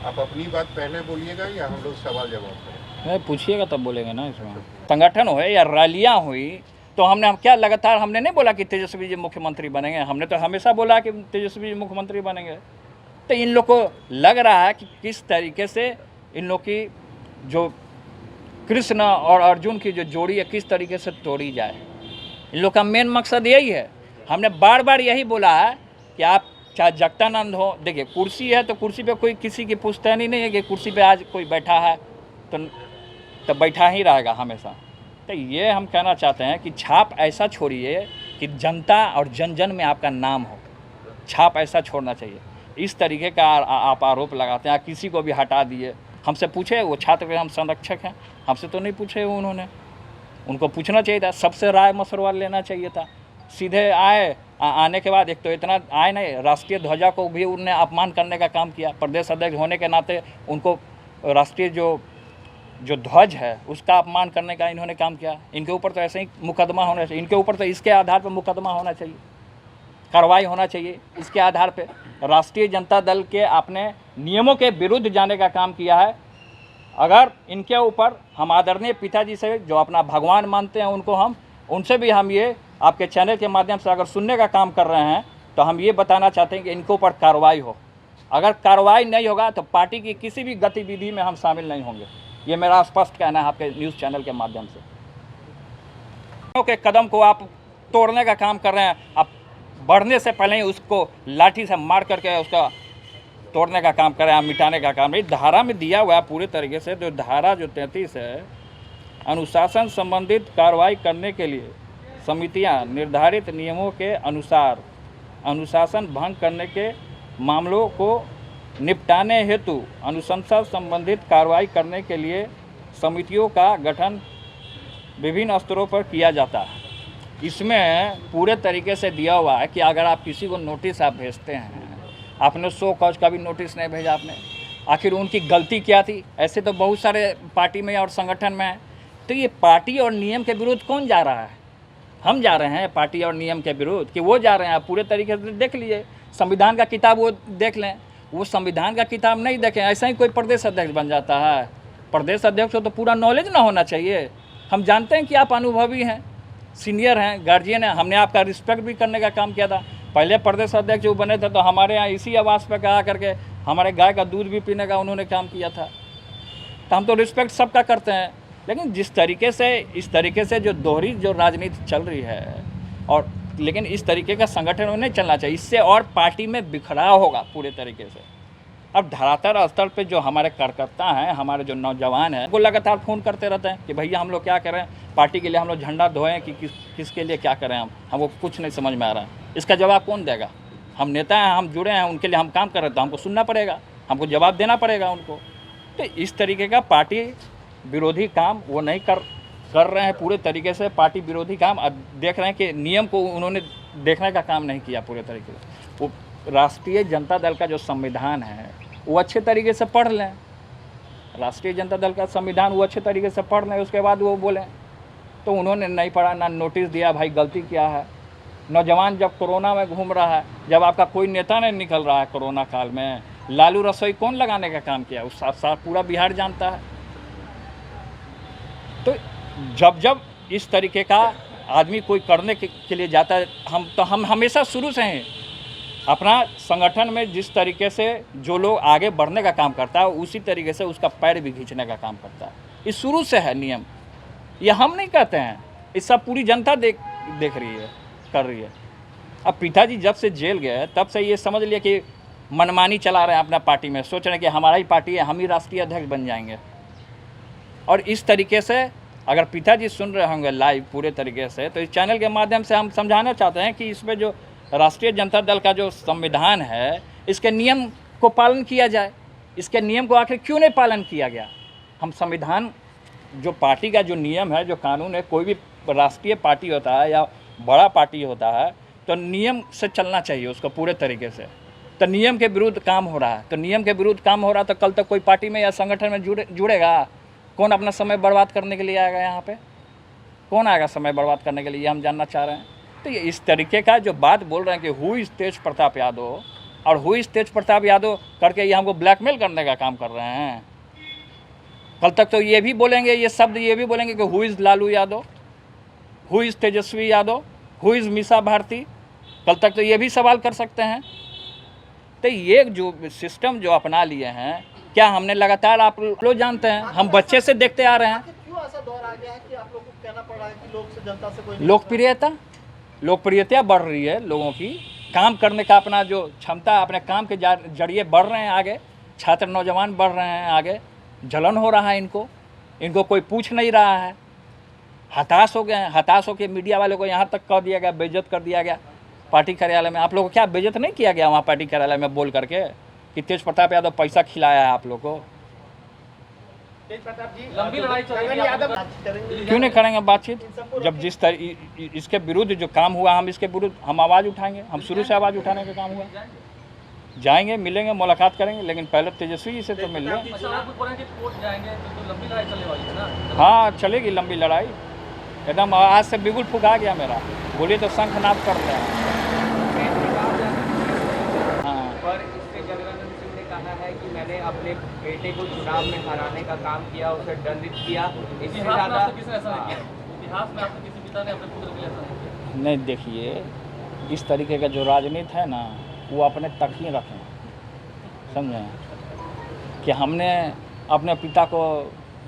आप अपनी बात पहले बोलिएगा या हम लोग सवाल जवाब करें? नहीं, पूछिएगा तब बोलेंगे ना। इसमें संगठन हुए या रैलियाँ हुई तो हमने हम क्या लगातार हमने नहीं बोला कि तेजस्वी जी मुख्यमंत्री बनेंगे। हमने तो हमेशा बोला कि तेजस्वी जी मुख्यमंत्री बनेंगे। तो इन लोग को लग रहा है कि किस तरीके से इन लोग की जो कृष्ण और अर्जुन की जो जोड़ी है किस तरीके से तोड़ी जाए। इन लोग का मेन मकसद यही है। हमने बार बार यही बोला है कि आप चाहे जगतानंद हो, देखिए कुर्सी है तो कुर्सी पे कोई किसी की पुश्तैनी नहीं है कि कुर्सी पे आज कोई बैठा है तो बैठा ही रहेगा हमेशा। तो ये हम कहना चाहते हैं कि छाप ऐसा छोड़िए कि जनता और जन जन में आपका नाम हो। छाप ऐसा छोड़ना चाहिए। इस तरीके का आप आरोप लगाते हैं, किसी को भी हटा दिए। हमसे पूछे वो छात्र के हम संरक्षक हैं, हमसे तो नहीं पूछे उन्होंने। उनको पूछना चाहिए था, सबसे राय मशवरा लेना चाहिए था। सीधे आए, आने के बाद एक तो इतना आए नहीं, राष्ट्रीय ध्वजा को भी उन्होंने अपमान करने का काम किया। प्रदेश अध्यक्ष होने के नाते उनको राष्ट्रीय जो ध्वज है उसका अपमान करने का इन्होंने काम किया। इनके ऊपर तो ऐसे ही मुकदमा होना चाहिए। इनके ऊपर तो इसके आधार पर मुकदमा होना चाहिए, कार्रवाई होना चाहिए इसके आधार पे। राष्ट्रीय जनता दल के अपने नियमों के विरुद्ध जाने का काम किया है। अगर इनके ऊपर हम आदरणीय पिताजी से जो अपना भगवान मानते हैं उनको हम उनसे भी हम ये आपके चैनल के माध्यम से अगर सुनने का काम कर रहे हैं तो हम ये बताना चाहते हैं कि इनके ऊपर कार्रवाई हो। अगर कार्रवाई नहीं होगा तो पार्टी की किसी भी गतिविधि में हम शामिल नहीं होंगे। ये मेरा स्पष्ट कहना है आपके न्यूज़ चैनल के माध्यम से। के कदम को आप तोड़ने का काम कर रहे हैं। आप बढ़ने से पहले ही उसको लाठी से मार करके उसका तोड़ने का काम कर रहे हैं, मिटाने का काम। इस धारा में दिया हुआ है पूरे तरीके से। जो धारा जो 33 है, अनुशासन संबंधित कार्रवाई करने के लिए समितियां निर्धारित नियमों के अनुसार अनुशासन भंग करने के मामलों को निपटाने हेतु अनुशंसा संबंधित कार्रवाई करने के लिए समितियों का गठन विभिन्न स्तरों पर किया जाता है। इसमें पूरे तरीके से दिया हुआ है कि अगर आप किसी को नोटिस आप भेजते हैं, आपने 100 कॉज का भी नोटिस नहीं भेजा आपने, आखिर उनकी गलती क्या थी? ऐसे तो बहुत सारे पार्टी में और संगठन में है। तो ये पार्टी और नियम के विरुद्ध कौन जा रहा है? हम जा रहे हैं पार्टी और नियम के विरुद्ध कि वो जा रहे हैं? आप पूरे तरीके से देख लीजिए, संविधान का किताब वो देख लें। वो संविधान का किताब नहीं देखें, ऐसा ही कोई प्रदेश अध्यक्ष बन जाता है? प्रदेश अध्यक्ष हो तो पूरा नॉलेज ना होना चाहिए? हम जानते हैं कि आप अनुभवी हैं, सीनियर हैं, गार्जियन हैं। हमने आपका रिस्पेक्ट भी करने का काम किया था। पहले प्रदेश अध्यक्ष जो बने थे तो हमारे यहाँ इसी आवास पर कहा करके हमारे गाय का दूध भी पीने का उन्होंने काम किया था। तो हम तो रिस्पेक्ट सबका करते हैं। लेकिन जिस तरीके से इस तरीके से जो दोहरी जो राजनीति चल रही है, और लेकिन इस तरीके का संगठन नहीं चलना चाहिए। इससे और पार्टी में बिखराव होगा पूरे तरीके से। अब धरातल स्तर पे जो हमारे कार्यकर्ता हैं, हमारे जो नौजवान हैं, वो लगातार फ़ोन करते रहते हैं कि भैया हम लोग क्या करें, पार्टी के लिए हम लोग झंडा धोएं कि किसके लिए क्या करें। हमको कुछ नहीं समझ में आ रहा है। इसका जवाब कौन देगा? हम नेता हैं, हम जुड़े हैं, उनके लिए हम काम कर रहे हैं तो हमको सुनना पड़ेगा, हमको जवाब देना पड़ेगा उनको। तो इस तरीके का पार्टी विरोधी काम वो नहीं कर रहे हैं पूरे तरीके से। पार्टी विरोधी काम अब देख रहे हैं कि नियम को उन्होंने देखने का काम नहीं किया पूरे तरीके से। वो राष्ट्रीय जनता दल का जो संविधान है वो अच्छे तरीके से पढ़ लें। राष्ट्रीय जनता दल का संविधान वो अच्छे तरीके से पढ़ लें, उसके बाद वो बोलें। तो उन्होंने नहीं पढ़ा, ना नोटिस दिया भाई गलती क्या है। नौजवान जब कोरोना में घूम रहा है, जब आपका कोई नेता नहीं निकल रहा है कोरोना काल में, लालू रसोई कौन लगाने का काम किया? उस साथ पूरा बिहार जानता है। तो जब इस तरीके का आदमी कोई करने के लिए जाता है, हम हमेशा शुरू से हैं अपना संगठन में जिस तरीके से जो लोग आगे बढ़ने का काम करता है उसी तरीके से उसका पैर भी खींचने का काम करता है। ये शुरू से है नियम, ये हम नहीं कहते हैं, ये सब पूरी जनता देख रही है, कर रही है। अब पिताजी जब से जेल गए तब से ये समझ लिया कि मनमानी चला रहे हैं अपना पार्टी में, सोच रहे हैं कि हमारा ही पार्टी है, हम ही राष्ट्रीय अध्यक्ष बन जाएंगे। और इस तरीके से अगर पिताजी सुन रहे होंगे लाइव पूरे तरीके से, तो इस चैनल के माध्यम से हम समझाना चाहते हैं कि इसमें जो राष्ट्रीय जनता दल का जो संविधान है, इसके नियम को पालन किया जाए। इसके नियम को आखिर क्यों नहीं पालन किया गया? हम संविधान जो पार्टी का जो नियम है, जो कानून है, कोई भी राष्ट्रीय पार्टी होता है या बड़ा पार्टी होता है तो नियम से चलना चाहिए उसको पूरे तरीके से। तो नियम के विरुद्ध काम हो रहा है, तो नियम के विरुद्ध काम हो रहा है तो कल तक कोई पार्टी में या संगठन में जुड़ेगा? कौन अपना समय बर्बाद करने के लिए आएगा यहाँ पे? कौन आएगा समय बर्बाद करने के लिए? ये हम जानना चाह रहे हैं। तो ये इस तरीके का जो बात बोल रहे हैं कि हु इज़ तेज प्रताप यादव, और हुई तेज प्रताप यादव करके ये हमको ब्लैकमेल करने का काम कर रहे हैं। कल तक तो ये भी बोलेंगे, ये शब्द ये भी बोलेंगे कि who is Lalu Yadav, who is Tejashwi Yadav, who is Misa Bharti. कल तक तो ये भी सवाल कर सकते हैं। तो ये जो सिस्टम जो अपना लिए हैं, क्या हमने लगातार, आप लोग जानते हैं, हम बच्चे से देखते आ रहे हैं। क्यों ऐसा दौर आ गया है कि आप लोगों को कहना पड़ रहा है कि लोग से जनता से कोई लोकप्रियता बढ़ रही है लोगों की, काम करने का अपना जो क्षमता अपने काम के जरिए बढ़ रहे हैं आगे, छात्र नौजवान बढ़ रहे हैं आगे, जलन हो रहा है इनको कोई पूछ नहीं रहा है, हताश हो गए हैं। हताश होकर मीडिया वालों को यहाँ तक कह दिया गया, बेइज्जत कर दिया गया पार्टी कार्यालय में। आप लोगों को क्या बेइज्जत नहीं किया गया वहाँ पार्टी कार्यालय में बोल करके कि तेज प्रताप यादव पैसा खिलाया है आप लोग को? तेज प्रताप जी लंबी लड़ाई चलेगी, यादव क्यों नहीं करेंगे बातचीत? जब जिस इसके विरुद्ध जो काम हुआ, हम इसके विरुद्ध हम आवाज़ उठाएंगे। हम शुरू से आवाज़ उठाने का काम हुआ, जाएंगे, मिलेंगे, मुलाकात करेंगे, लेकिन पहले तेजस्वी जी से तो मिल लें। अच्छा, आप बोल रहे हैं कि कोर्ट जाएंगे तो लंबी लड़ाई चलने वाली है ना? हाँ, चलेगी लंबी लड़ाई एकदम। आज से बिगुल फुका गया मेरा, बोलिए तो शंखनाद कर रहे हैं। हाँ, पर इससे जगदानंद सिंह ने कहा है कि मैंने अपने बेटे को चुनाव में हराने का काम किया, उसे दंडित किया। इससे इतिहास में ज़्यादा आपने किसने ऐसा नहीं किया? इतिहास में आपने किसी पिता ने अपने पुत्र के लिए ऐसा नहीं किया? नहीं, देखिए, इस तरीके का जो राजनीति है ना, वो अपने तक ही रखें, समझें कि हमने अपने पिता को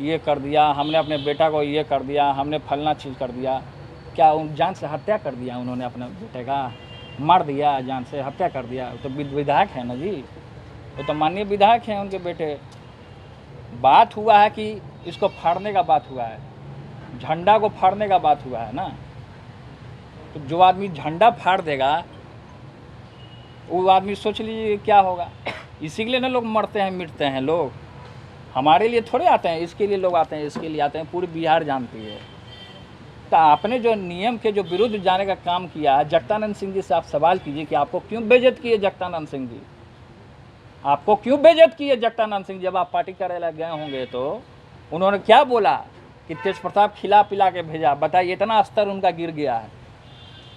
ये कर दिया, हमने अपने बेटा को ये कर दिया, हमने फलना चीज़ कर दिया। क्या उन जान से हत्या कर दिया उन्होंने अपने बेटे का, मार दिया, जान से हत्या कर दिया? वो तो विधायक है ना जी, वो तो माननीय विधायक हैं उनके बेटे। बात हुआ है कि इसको फाड़ने का बात हुआ है, झंडा को फाड़ने का बात हुआ है ना। तो जो आदमी झंडा फाड़ देगा वो आदमी सोच लीजिए क्या होगा। इसी के लिए ना लोग मरते हैं, मिटते हैं लोग। हमारे लिए थोड़े आते हैं, इसके लिए लोग आते हैं, इसके लिए आते हैं, पूरी बिहार जानती है। तो आपने जो नियम के जो विरुद्ध जाने का काम किया, जगदानंद सिंह जी से आप सवाल कीजिए कि आपको क्यों बेइज्जत किए जगदानंद सिंह जी, आपको क्यों बेइज्जत किए जगदानंद सिंह? जब आप पार्टी कार्यालय गए होंगे तो उन्होंने क्या बोला कि तेज प्रताप खिला पिला के भेजा? बताइए, इतना स्तर उनका गिर गया है।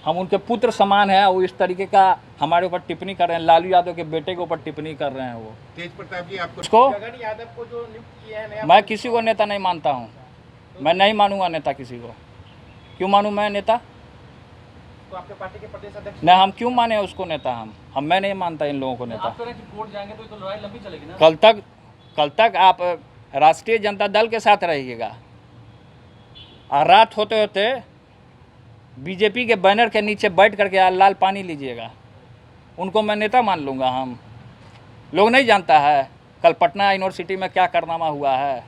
हम उनके पुत्र समान हैं, वो इस तरीके का हमारे ऊपर टिप्पणी कर रहे हैं, लालू यादव के बेटे के ऊपर टिप्पणी कर रहे हैं। वो तेज प्रताप जी आपको जगन यादव को जो नियुक्त किया है नया, मैं किसी को नेता नहीं मानता हूँ, मैं नहीं मानूंगा नेता किसी को। क्यों मानूं मैं नेता? तो आपके पार्टी के प्रदेश अध्यक्ष नहीं, हम क्यों माने उसको नेता? मैं नहीं मानता इन लोगों को नेता। आप कह रहे हैं कि कोर्ट जाएंगे तो लड़ाई लंबी चलेगी ना? कल तक आप राष्ट्रीय जनता दल के साथ रहिएगा, और रात होते होते बीजेपी के बैनर के नीचे बैठ करके लाल पानी लीजिएगा, उनको मैं नेता मान लूँगा। हम लोग नहीं जानता है कल पटना यूनिवर्सिटी में क्या कारनामा हुआ है,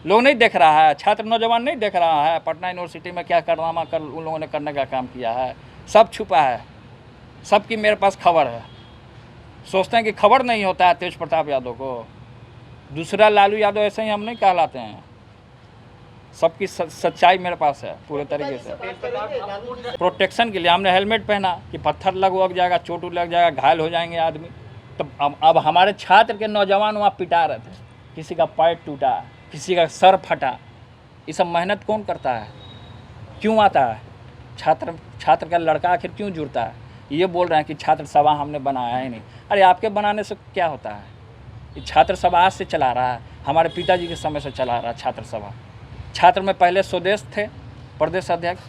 लोग नहीं देख रहा है, छात्र नौजवान नहीं देख रहा है पटना यूनिवर्सिटी में क्या कारनामा कल उन लोगों ने करने का काम किया है। सब छुपा है, सबकी मेरे पास खबर है। सोचते हैं कि खबर नहीं होता है तेज प्रताप यादव को। दूसरा लालू यादव ऐसे ही हम नहीं कहलाते हैं, सबकी सच्चाई मेरे पास है पूरे तरीके से। प्रोटेक्शन के लिए हमने हेलमेट पहना कि पत्थर लग जाएगा, चोट लग जाएगा, घायल हो जाएंगे आदमी। तो अब हमारे छात्र के नौजवान वहाँ पिटा रहे थे, किसी का पैर टूटा, किसी का सर फटा। ये सब मेहनत कौन करता है? क्यों आता है? छात्र का लड़का आखिर क्यों जुड़ता है? ये बोल रहे हैं कि छात्र सभा हमने बनाया ही नहीं। अरे आपके बनाने से क्या होता है? ये छात्र सभा आज से चला रहा है, हमारे पिताजी के समय से चला रहा है छात्र सभा। छात्र में पहले स्वदेश थे प्रदेश अध्यक्ष,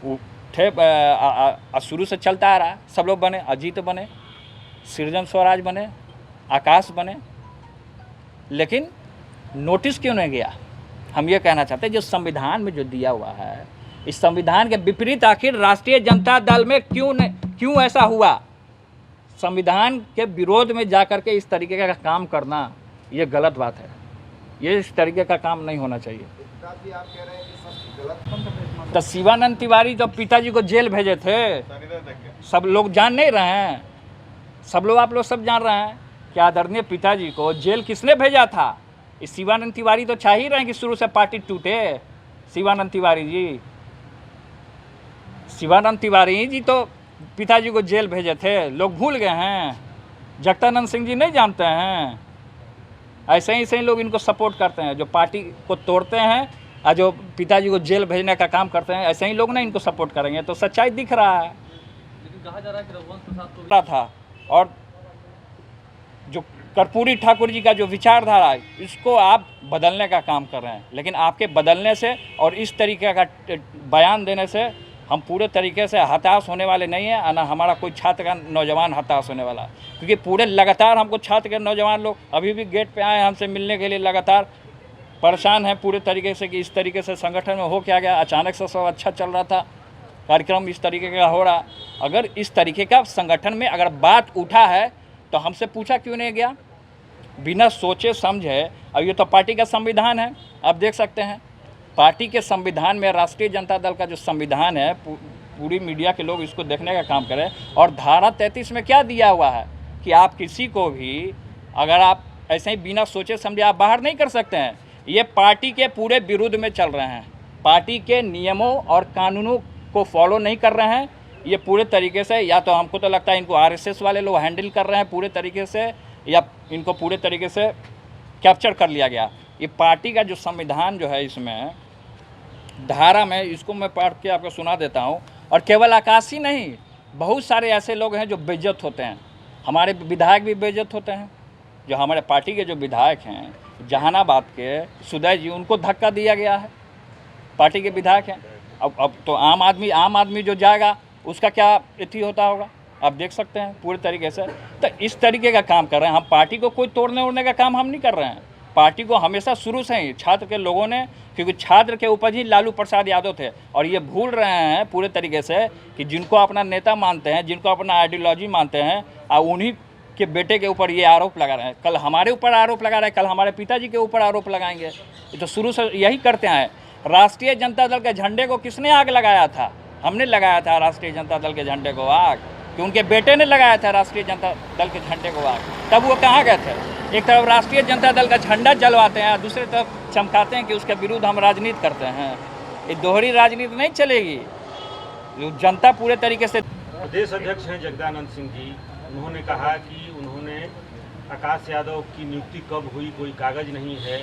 वो थे, शुरू से चलता आ रहा। सब लोग बने, अजीत बने, सृजन स्वराज बने, आकाश बने, लेकिन नोटिस क्यों नहीं गया? हम ये कहना चाहते हैं जो संविधान में जो दिया हुआ है, इस संविधान के विपरीत आखिर राष्ट्रीय जनता दल में क्यों ऐसा हुआ? संविधान के विरोध में जाकर के इस तरीके का काम करना ये गलत बात है। ये इस तरीके का काम नहीं होना चाहिए। तो शिवानंद तिवारी तो पिताजी को जेल भेजे थे, सब लोग जान नहीं रहे हैं? सब लोग, आप लोग सब जान रहे हैं कि आदरणीय पिताजी को जेल किसने भेजा था? इस शिवानंद तिवारी तो चाह ही रहे हैं कि शुरू से पार्टी टूटे। शिवानंद तिवारी जी तो पिताजी को जेल भेजे थे, लोग भूल गए हैं। जगदानंद सिंह जी नहीं जानते हैं? ऐसे ही लोग इनको सपोर्ट करते हैं, जो पार्टी को तोड़ते हैं और जो पिताजी को जेल भेजने का काम करते हैं, ऐसे ही लोग ना इनको सपोर्ट करेंगे। तो सच्चाई दिख रहा है। लेकिन कहा जा रहा है कि रघुवंश प्रसाद को था और कर्पूरी ठाकुर जी का जो विचारधारा है इसको आप बदलने का काम कर रहे हैं, लेकिन आपके बदलने से और इस तरीके का बयान देने से हम पूरे तरीके से हताश होने वाले नहीं हैं, और ना हमारा कोई छात्र का नौजवान हताश होने वाला, क्योंकि पूरे लगातार हमको छात्र के नौजवान लोग अभी भी गेट पे आए हैं हमसे मिलने के लिए, लगातार परेशान हैं पूरे तरीके से कि इस तरीके से संगठन में हो क्या गया। अचानक से सब अच्छा चल रहा था, कार्यक्रम इस तरीके का हो रहा। अगर इस तरीके का संगठन में अगर बात उठा है तो हमसे पूछा क्यों नहीं गया, बिना सोचे समझे। अब ये तो पार्टी का संविधान है, आप देख सकते हैं पार्टी के संविधान में, राष्ट्रीय जनता दल का जो संविधान है, पूरी मीडिया के लोग इसको देखने का काम करें। और धारा 33 में क्या दिया हुआ है कि आप किसी को भी अगर आप ऐसे ही बिना सोचे समझे आप बाहर नहीं कर सकते हैं। ये पार्टी के पूरे विरुद्ध में चल रहे हैं, पार्टी के नियमों और कानूनों को फॉलो नहीं कर रहे हैं। ये पूरे तरीके से, या तो हमको तो लगता है इनको आरएसएस वाले लोग हैंडल कर रहे हैं पूरे तरीके से, या इनको पूरे तरीके से कैप्चर कर लिया गया। ये पार्टी का जो संविधान जो है, इसमें धारा में, इसको मैं पढ़ के आपको सुना देता हूँ। और केवल आकाश ही नहीं, बहुत सारे ऐसे लोग हैं जो बेइज्जत होते हैं, हमारे विधायक भी बेइज्जत होते हैं। जो हमारे पार्टी के जो विधायक हैं जहानाबाद के सुदय जी, उनको धक्का दिया गया है, पार्टी के विधायक हैं। अब तो आम आदमी जो जाएगा उसका क्या इति होता होगा, आप देख सकते हैं पूरे तरीके से। तो इस तरीके का काम कर रहे हैं हम। पार्टी को कोई तोड़ने उड़ने का काम हम नहीं कर रहे हैं। पार्टी को हमेशा शुरू से ही छात्र के लोगों ने, क्योंकि छात्र के ऊपर ही लालू प्रसाद यादव थे, और ये भूल रहे हैं पूरे तरीके से कि जिनको अपना नेता मानते हैं, जिनको अपना आइडियोलॉजी मानते हैं, और उन्हीं के बेटे के ऊपर ये आरोप लगा रहे हैं। कल हमारे ऊपर आरोप लगा रहे हैं, कल हमारे पिताजी के ऊपर आरोप लगाएंगे। ये तो शुरू से यही करते आए। राष्ट्रीय जनता दल के झंडे को किसने आग लगाया था? हमने लगाया था राष्ट्रीय जनता दल के झंडे को आग, कि उनके बेटे ने लगाया था राष्ट्रीय जनता दल के झंडे को आग। तब वो कहाँ गए थे? एक तरफ राष्ट्रीय जनता दल का झंडा जलवाते हैं और दूसरी तरफ चमकाते हैं कि उसके विरुद्ध हम राजनीति करते हैं। ये दोहरी राजनीति नहीं चलेगी। जनता पूरे तरीके से। प्रदेश अध्यक्ष हैं जगदानंद सिंह जी, उन्होंने कहा कि उन्होंने आकाश यादव की नियुक्ति कब हुई कोई कागज नहीं है,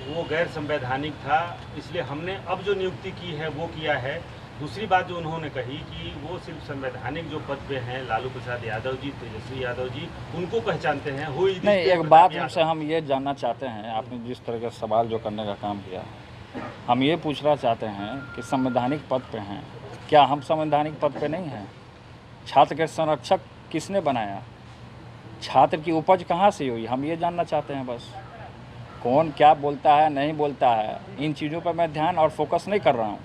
वो गैर संवैधानिक था, इसलिए हमने अब जो नियुक्ति की है वो किया है। दूसरी बात जो उन्होंने कही कि वो सिर्फ संवैधानिक जो पद पे हैं, लालू प्रसाद यादव जी, तेजस्वी यादव जी, उनको पहचानते हैं। वो नहीं, एक बात हमसे हम ये जानना चाहते हैं, आपने जिस तरह का सवाल जो करने का काम किया, हम ये पूछना चाहते हैं कि संवैधानिक पद पे हैं, क्या हम संवैधानिक पद पे नहीं हैं? छात्र के संरक्षक किसने बनाया? छात्र की उपज कहाँ से हुई? हम ये जानना चाहते हैं बस। कौन क्या बोलता है नहीं बोलता है, इन चीज़ों पर मैं ध्यान और फोकस नहीं कर रहा हूँ।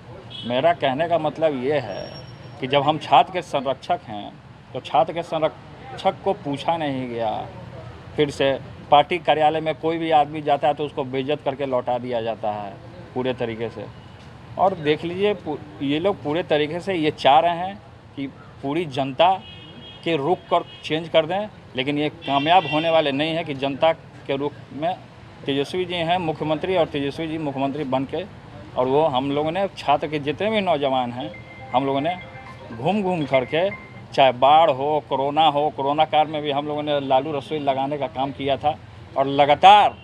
मेरा कहने का मतलब ये है कि जब हम छात्र के संरक्षक हैं तो छात्र के संरक्षक को पूछा नहीं गया। फिर से पार्टी कार्यालय में कोई भी आदमी जाता है तो उसको बेइज्जत करके लौटा दिया जाता है पूरे तरीके से। और देख लीजिए, ये लोग पूरे तरीके से ये चाह रहे हैं कि पूरी जनता के रुख कर चेंज कर दें, लेकिन ये कामयाब होने वाले नहीं है कि जनता के रुख में तेजस्वी जी हैं मुख्यमंत्री, और तेजस्वी जी मुख्यमंत्री बन के, और वो हम लोगों ने छात्र के जितने भी नौजवान हैं हम लोगों ने घूम करके, चाहे बाढ़ हो, कोरोना काल में भी हम लोगों ने लालू रसोई लगाने का काम किया था, और लगातार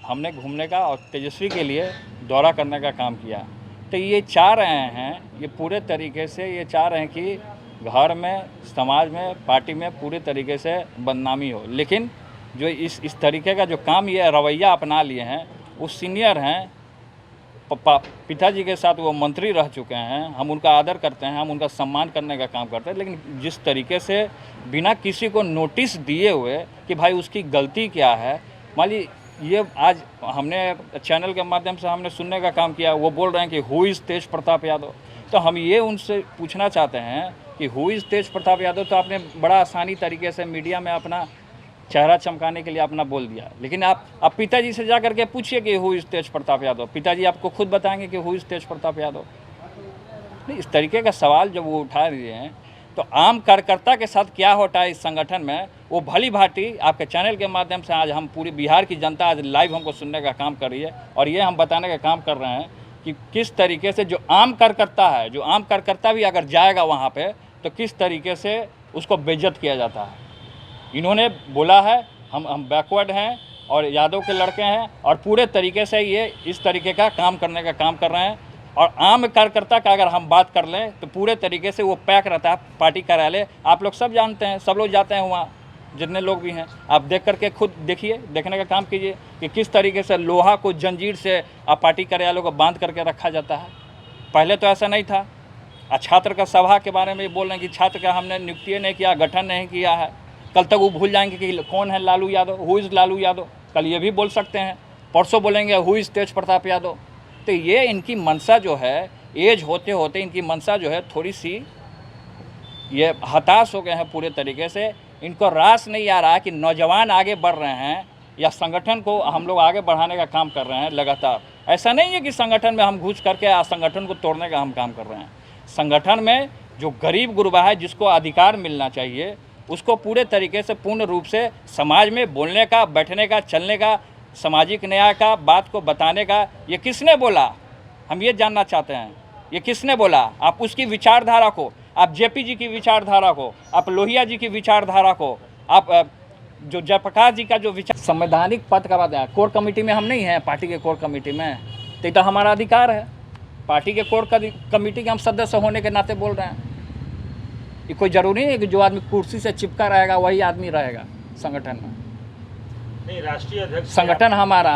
हमने घूमने का और तेजस्वी के लिए दौरा करने का काम किया। तो ये चाह रहे हैं, ये पूरे तरीके से ये चाह रहे हैं कि घर में, समाज में, पार्टी में पूरे तरीके से बदनामी हो। लेकिन जो इस तरीके का जो काम ये रवैया अपना लिए हैं, वो सीनियर हैं, पिताजी के साथ वो मंत्री रह चुके हैं, हम उनका आदर करते हैं, हम उनका सम्मान करने का काम करते हैं। लेकिन जिस तरीके से बिना किसी को नोटिस दिए हुए कि भाई उसकी गलती क्या है, मान ली ये आज हमने चैनल के माध्यम से हमने सुनने का काम किया, वो बोल रहे हैं कि हु इज़ तेज प्रताप यादव। तो हम ये उनसे पूछना चाहते हैं कि हु इज़ तेज प्रताप यादव, तो आपने बड़ा आसानी तरीके से मीडिया में अपना चेहरा चमकाने के लिए अपना बोल दिया। लेकिन आप पिताजी से जा करके पूछिए कि हु इज़ तेज प्रताप यादव, पिताजी आपको खुद बताएंगे कि हु इज़ तेज प्रताप यादव। नहीं, इस तरीके का सवाल जब वो उठा रहे हैं तो आम कार्यकर्ता के साथ क्या होता है इस संगठन में, वो भली भांति आपके चैनल के माध्यम से आज हम पूरी बिहार की जनता आज लाइव हमको सुनने का काम कर रही है। और ये हम बताने का काम कर रहे हैं कि किस तरीके से जो आम कार्यकर्ता है, जो आम कार्यकर्ता भी अगर जाएगा वहाँ पे तो किस तरीके से उसको बेइज्जत किया जाता है। इन्होंने बोला है हम बैकवर्ड हैं और यादव के लड़के हैं, और पूरे तरीके से ये इस तरीके का काम करने का काम कर रहे हैं। और आम कार्यकर्ता का अगर हम बात कर लें तो पूरे तरीके से वो पैक रहता है पार्टी कार्यालय। आप लोग सब जानते हैं, सब लोग जाते हैं वहाँ, जितने लोग भी हैं, आप देख करके खुद देखिए, देखने का काम कीजिए कि किस तरीके से लोहा को जंजीर से आप पार्टी कार्यालयों को बांध करके रखा जाता है। पहले तो ऐसा नहीं था। छात्र का सभा के बारे में बोल रहे हैं कि छात्र का हमने नियुक्ति नहीं किया, गठन नहीं किया है। कल तक वो भूल जाएंगे कि कौन है लालू यादव, हु इज़ लालू यादव। कल ये भी बोल सकते हैं, परसों बोलेंगे हु इज़ तेज प्रताप यादव। तो ये इनकी मंशा जो है, एज होते होते इनकी मंशा जो है थोड़ी सी ये हताश हो गए हैं पूरे तरीके से। इनको रास नहीं आ रहा कि नौजवान आगे बढ़ रहे हैं या संगठन को हम लोग आगे बढ़ाने का काम कर रहे हैं लगातार। ऐसा नहीं है कि संगठन में हम घुस करके संगठन को तोड़ने का हम काम कर रहे हैं। संगठन में जो गरीब गुरबा है, जिसको अधिकार मिलना चाहिए, उसको पूरे तरीके से पूर्ण रूप से समाज में बोलने का, बैठने का, चलने का, सामाजिक न्याय का बात को बताने का, ये किसने बोला, हम ये जानना चाहते हैं। ये किसने बोला? आप उसकी विचारधारा को, आप जेपी जी की विचारधारा को, आप लोहिया जी की विचारधारा को, आप जो जयप्रकाश जी का जो विचार, संवैधानिक पद का बात है। कोर कमेटी में हम नहीं हैं, पार्टी के कोर कमेटी में, तो ये तो हमारा अधिकार है। पार्टी के कोर कमेटी के हम सदस्य होने के नाते बोल रहे हैं। ये कोई ज़रूरी नहीं है कि जो आदमी कुर्सी से चिपका रहेगा वही आदमी रहेगा संगठन में। नहीं, राष्ट्रीय अध्यक्ष संगठन हमारा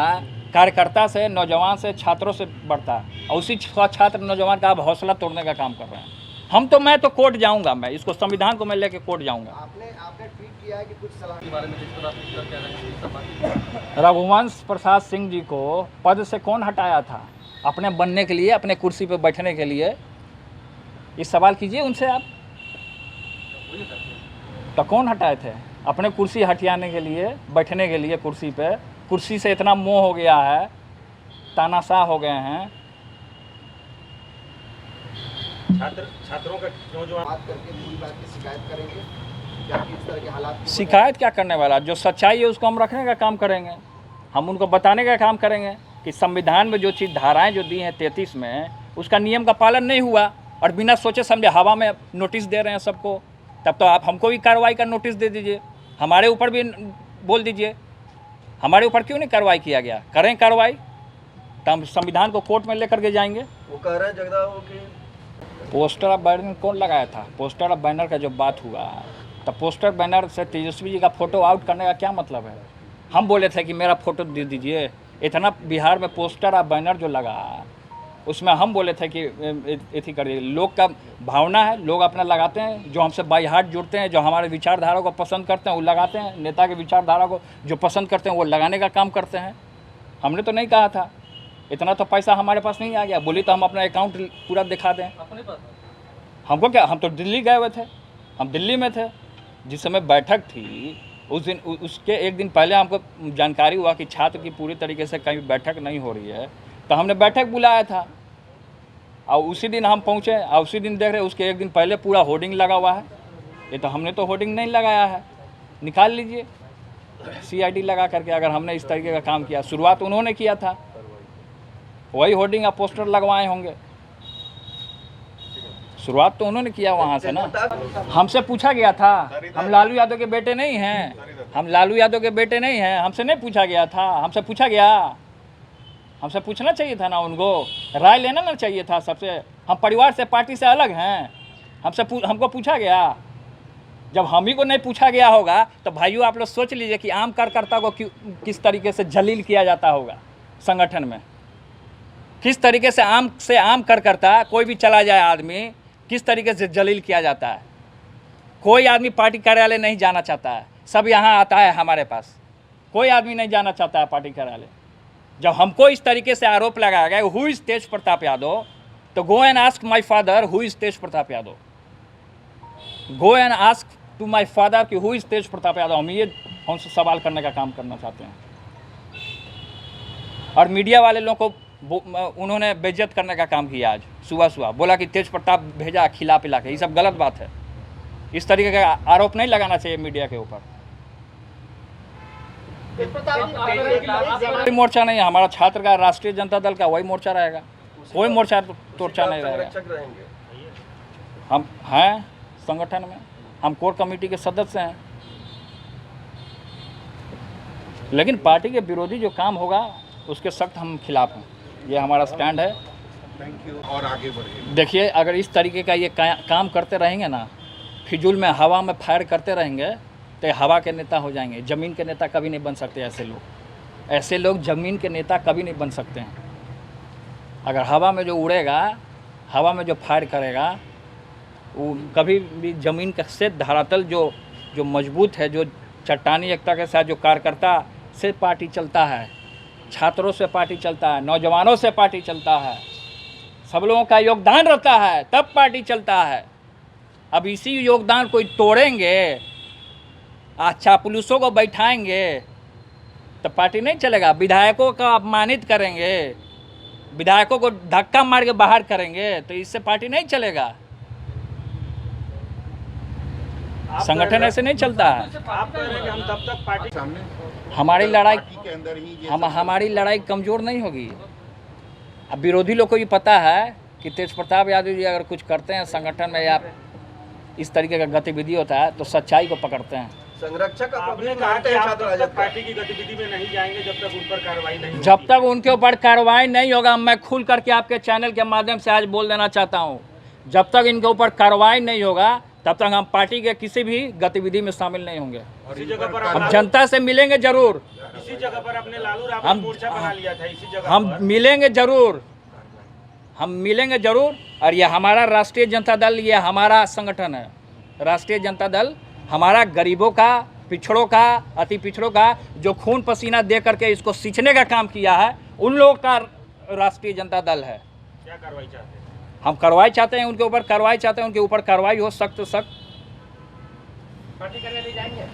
कार्यकर्ता से, नौजवान से, छात्रों से बढ़ता है, और उसी छात्र नौजवान का आप हौसला तोड़ने का काम कर रहे हैं। मैं तो कोर्ट जाऊंगा, मैं इसको संविधान को मैं लेके कोर्ट जाऊंगा। आपने ट्वीट किया है कि कुछ सलाह के बारे में जिस पर आप उत्तर कह रहे हैं इस सवाल रघुवंश प्रसाद सिंह जी को पद से कौन हटाया था? अपने बनने के लिए, अपने कुर्सी पर बैठने के लिए? इस सवाल कीजिए उनसे आप, तो कौन हटाए थे? अपने कुर्सी हटियाने के लिए, बैठने के लिए कुर्सी पे। कुर्सी से इतना मोह हो गया है, तानाशाह हो गए हैं। छात्रों का नौजवान बात करके पूरी बात की शिकायत करेंगे क्या कि इस तरह के हालात शिकायत क्या करने वाला? जो सच्चाई है उसको हम रखने का काम करेंगे। हम उनको बताने का काम करेंगे कि संविधान में जो चीज़, धाराएं जो दी हैं 33 में, उसका नियम का पालन नहीं हुआ, और बिना सोचे समझे हवा में नोटिस दे रहे हैं सबको। तब तो आप हमको भी कार्रवाई का नोटिस दे दीजिए, हमारे ऊपर भी बोल दीजिए। हमारे ऊपर क्यों नहीं कार्रवाई किया गया? करें कार्रवाई, तो हम संविधान को कोर्ट में लेकर के जाएंगे। वो कह रहे हैं जगदा की पोस्टर ऑफ बैनर कौन लगाया था? पोस्टर ऑफ बैनर का जो बात हुआ, तो पोस्टर बैनर से तेजस्वी जी का फोटो आउट करने का क्या मतलब है? हम बोले थे कि मेरा फोटो दे दीजिए। इतना बिहार में पोस्टर ऑफ बैनर जो लगा, उसमें हम बोले थे कि एथी करिए। लोग का भावना है, लोग अपना लगाते हैं, जो हमसे बाई हार्ट जुड़ते हैं, जो हमारे विचारधारा को पसंद करते हैं वो लगाते हैं। नेता के विचारधारा को जो पसंद करते हैं वो लगाने का काम करते हैं। हमने तो नहीं कहा था, इतना तो पैसा हमारे पास नहीं आ गया। बोली तो हम अपना अकाउंट पूरा दिखा दें। अपने पास हमको क्या, हम तो दिल्ली गए हुए थे, हम दिल्ली में थे जिस समय बैठक थी। उस दिन, उसके एक दिन पहले हमको जानकारी हुआ कि छात्र की पूरी तरीके से कहीं बैठक नहीं हो रही है, तो हमने बैठक बुलाया था, और उसी दिन हम पहुँचे, और उसी दिन देख रहे उसके एक दिन पहले पूरा होर्डिंग लगा हुआ है। ये तो हमने तो होर्डिंग नहीं लगाया है, निकाल लीजिए CID लगा करके। अगर हमने इस तरीके का काम किया, शुरुआत उन्होंने किया था, वही होर्डिंग या पोस्टर लगवाए होंगे। शुरुआत तो उन्होंने किया वहाँ से ना। हमसे पूछा गया था, हम लालू यादव के बेटे नहीं हैं, हम लालू यादव के बेटे नहीं हैं। हमसे नहीं पूछा गया था, हमसे पूछा गया? हमसे पूछना चाहिए था ना, उनको राय लेना ना चाहिए था सबसे। हम परिवार से, पार्टी से अलग हैं, हमको पूछा गया? जब हम ही को नहीं पूछा गया होगा तो भाइयों आप लोग सोच लीजिए कि आम कार्यकर्ता को किस तरीके से जलील किया जाता होगा संगठन में। किस तरीके से आम कार्यकर्ता, कोई भी चला जाए आदमी, किस तरीके से जलील किया जाता है। कोई आदमी पार्टी कार्यालय नहीं जाना चाहता है, सब यहाँ आता है हमारे पास। कोई आदमी नहीं जाना चाहता है पार्टी कार्यालय। जब हमको इस तरीके से आरोप लगाया गया हु इज़ तेज प्रताप यादव, तो go and ask my father who is Tej Pratap Yadav. Go and ask to my father कि हु इज़ तेज प्रताप यादव। हम ये हमसे सवाल करने का काम करना चाहते हैं। और मीडिया वाले लोगों को उन्होंने बेइज्जत करने का काम किया। आज सुबह बोला कि तेज प्रताप भेजा खिला पिला के। ये सब गलत बात है। इस तरीके का आरोप नहीं लगाना चाहिए मीडिया के ऊपर। कोई मोर्चा नहीं है हमारा, छात्र का, राष्ट्रीय जनता दल का वही मोर्चा रहेगा। कोई मोर्चा तोर्चा नहीं रहेगा। हम हैं संगठन में, हम कोर कमेटी के सदस्य हैं, लेकिन पार्टी के विरोधी जो काम होगा उसके सख्त हम खिलाफ हैं। ये हमारा स्टैंड है। Thank you. और आगे बढ़िए। देखिए, अगर इस तरीके का ये काम करते रहेंगे ना, फिजूल में हवा में फायर करते रहेंगे, तो ये हवा के नेता हो जाएंगे। ज़मीन के नेता कभी नहीं बन सकते ऐसे लोग ज़मीन के नेता कभी नहीं बन सकते हैं। अगर हवा में जो उड़ेगा, हवा में जो फायर करेगा, वो कभी भी ज़मीन से धरातल जो मजबूत है, जो चट्टानी एकता के साथ जो कार्यकर्ता से पार्टी चलता है, छात्रों से पार्टी चलता है, नौजवानों से पार्टी चलता है, सब लोगों का योगदान रहता है, तब पार्टी चलता है। अब इसी योगदान को तोड़ेंगे, चापलूसों को बैठाएंगे तो पार्टी नहीं चलेगा। विधायकों का अपमानित करेंगे, विधायकों को धक्का मार के बाहर करेंगे तो इससे पार्टी नहीं चलेगा। संगठन ऐसे नहीं चलता है। आप कह रहे हैं कि हम तब तक पार्टी सामने हमारी लड़ाई पार्टी के अंदर ही ये हमारी लड़ाई कमज़ोर नहीं होगी। अब विरोधी लोग को ये पता है कि तेज प्रताप यादव जी अगर कुछ करते हैं संगठन में या इस तरीके का गतिविधि होता है तो सच्चाई को पकड़ते हैं। संरक्षक आपने कहा कि आप तब तक पार्टी की गतिविधि में नहीं जाएंगे जब तक उन पर कार्रवाई नहीं होगी। जब तक उनके ऊपर कार्रवाई नहीं होगा, मैं खुल करके आपके चैनल के माध्यम से आज बोल देना चाहता हूँ, जब तक इनके ऊपर कार्रवाई नहीं होगा तब तक हम पार्टी के किसी भी गतिविधि में शामिल नहीं होंगे। इसी जगह पर हम जनता से मिलेंगे जरूर, इसी जगह पर अपने लालू राबत मोर्चा बना लिया था। इसी जगह हम मिलेंगे जरूर, हम मिलेंगे जरूर। और ये हमारा राष्ट्रीय जनता दल, ये हमारा संगठन है। राष्ट्रीय जनता दल हमारा गरीबों का, पिछड़ों का, अति पिछड़ों का जो खून पसीना दे करके इसको सींचने का काम किया है, उन लोगों का राष्ट्रीय जनता दल है। क्या कार्रवाई चाहते हैं? हम कार्रवाई चाहते हैं, उनके ऊपर कार्रवाई चाहते हैं, उनके ऊपर कार्रवाई हो सख्त सख्त। पार्टी कार्यालय जाएंगे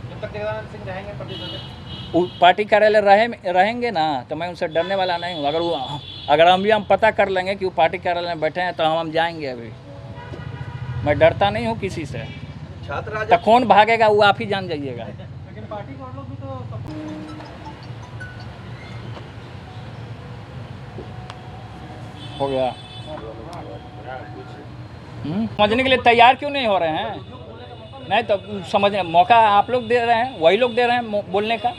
जब तक जगदानंद सिंह रहेंगे प्रदेश अध्यक्ष? पार्टी कार्यालय रहेंगे ना तो मैं उनसे डरने वाला नहीं हूँ। अगर हम पता कर लेंगे कि वो पार्टी कार्यालय में बैठे हैं तो हम जाएंगे। अभी मैं डरता नहीं हूँ किसी से। छात्र तो कौन भागेगा वो आप ही जान जाइएगा। लेकिन पार्टी के और लोग भी तो हो गया। समझने के लिए तैयार क्यों नहीं हो रहे हैं? नहीं तो समझने मौका आप लोग दे रहे हैं, वही लोग दे रहे हैं बोलने का।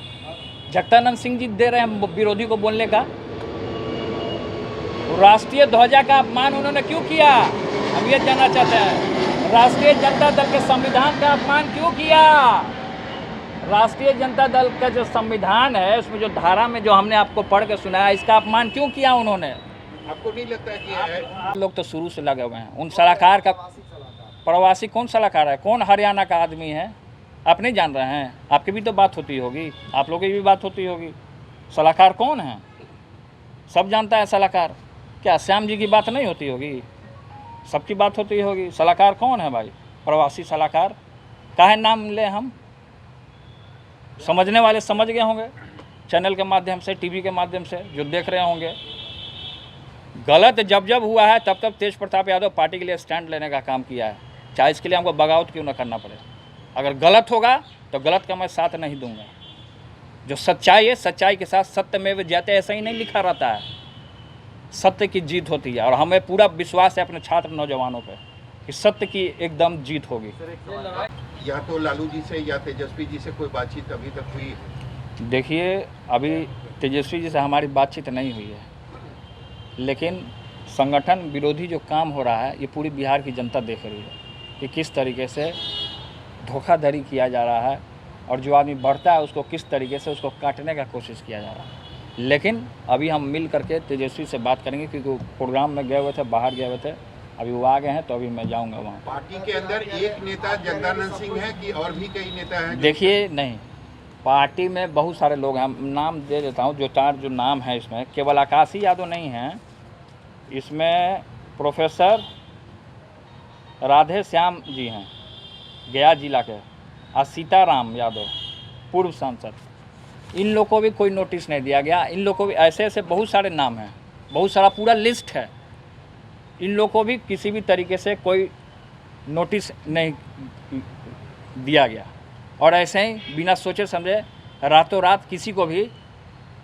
जगदानंद सिंह जी दे रहे हैं विरोधी को बोलने का। राष्ट्रीय ध्वजा का अपमान उन्होंने क्यों किया, हम ये जानना चाहते हैं। राष्ट्रीय जनता दल के संविधान का अपमान क्यों किया? राष्ट्रीय जनता दल का जो संविधान है उसमें जो धारा में जो हमने आपको पढ़ के सुनाया, इसका अपमान क्यों किया उन्होंने? आपको नहीं लगता है कि लोग तो शुरू से लगे हुए हैं उन सलाहकार का। प्रवासी कौन सलाहकार है? कौन हरियाणा का आदमी है? आप नहीं जान रहे हैं? आपकी भी तो बात होती होगी, आप लोगों की भी बात होती होगी। सलाहकार कौन है? सब जानता है सलाहकार। क्या श्याम जी की बात नहीं होती होगी? सबकी बात होती होगी। सलाहकार कौन है भाई? प्रवासी सलाहकार। काहे नाम ले हम? समझने वाले समझ गए होंगे, चैनल के माध्यम से, टीवी के माध्यम से जो देख रहे होंगे। गलत जब हुआ है तब तब तेज प्रताप यादव पार्टी के लिए स्टैंड लेने का काम किया है, चाहे इसके लिए हमको बगावत क्यों ना करना पड़े। अगर गलत होगा तो गलत का मैं साथ नहीं दूंगा। जो सच्चाई है, सच्चाई के साथ सत्यमेव जयते, ऐसा ही नहीं लिखा रहता है। सत्य की जीत होती है और हमें पूरा विश्वास है अपने छात्र नौजवानों पर कि सत्य की एकदम जीत होगी। या तो लालू जी से या तेजस्वी जी से कोई बातचीत अभी तक हुई? देखिए, अभी तेजस्वी जी से हमारी बातचीत नहीं हुई है, लेकिन संगठन विरोधी जो काम हो रहा है ये पूरी बिहार की जनता देख रही है कि किस तरीके से धोखाधड़ी किया जा रहा है और जो आदमी बढ़ता है उसको किस तरीके से उसको काटने का कोशिश किया जा रहा है। लेकिन अभी हम मिल करके तेजस्वी से बात करेंगे क्योंकि वो प्रोग्राम में गए हुए थे, बाहर गए हुए थे, अभी वो आ गए हैं तो अभी मैं जाऊंगा वहाँ। पार्टी के अंदर एक नेता जगदानंद सिंह है कि और भी कई नेता हैं? देखिए, नहीं, पार्टी में बहुत सारे लोग हैं, नाम दे देता हूँ। जो नाम है इसमें केवल आकाशी यादव नहीं हैं, इसमें प्रोफेसर राधे श्याम जी हैं गया जिला के, और सीताराम यादव पूर्व सांसद। इन लोगों को भी कोई नोटिस नहीं दिया गया। इन लोगों को भी ऐसे बहुत सारे नाम हैं, बहुत सारा पूरा लिस्ट है। इन लोगों को भी किसी भी तरीके से कोई नोटिस नहीं दिया गया और ऐसे ही बिना सोचे समझे रातों रात किसी को भी,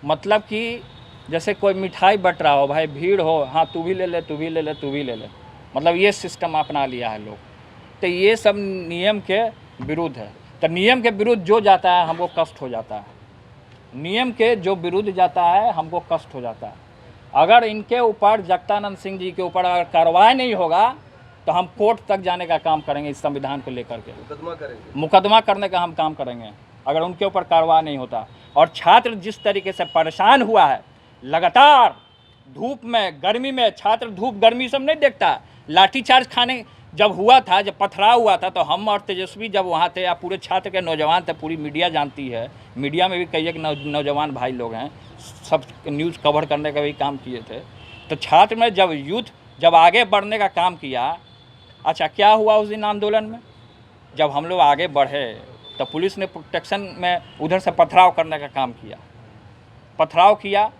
मतलब कि जैसे कोई मिठाई बट रहा हो, भाई भीड़ हो, हाँ तू भी ले ले, तू भी ले ले, तू भी ले ले, मतलब ये सिस्टम अपना लिया है लोग। तो ये सब नियम के विरुद्ध है। तो नियम के विरुद्ध जो जाता है हमको कष्ट हो जाता है। नियम के जो विरुद्ध जाता है हमको कष्ट हो जाता है। अगर इनके ऊपर, जगदानंद सिंह जी के ऊपर अगर कार्रवाई नहीं होगा तो हम कोर्ट तक जाने का काम करेंगे इस संविधान को लेकर के, मुकदमा करेंगे। मुकदमा करने का हम काम करेंगे अगर उनके ऊपर कार्रवाई नहीं होता। और छात्र जिस तरीके से परेशान हुआ है, लगातार धूप में गर्मी में, छात्र धूप गर्मी सब नहीं देखता, लाठीचार्ज खाने जब हुआ था, जब पथराव हुआ था, तो हम और तेजस्वी जब वहाँ थे, या पूरे छात्र के नौजवान थे, पूरी मीडिया जानती है, मीडिया में भी कई एक नौजवान भाई लोग हैं, सब न्यूज़ कवर करने का भी काम किए थे। तो छात्र में जब यूथ जब आगे बढ़ने का काम किया, अच्छा क्या हुआ उस दिन आंदोलन में, जब हम लोग आगे बढ़े तो पुलिस ने प्रोटेक्शन में उधर से पथराव करने का काम किया, पथराव किया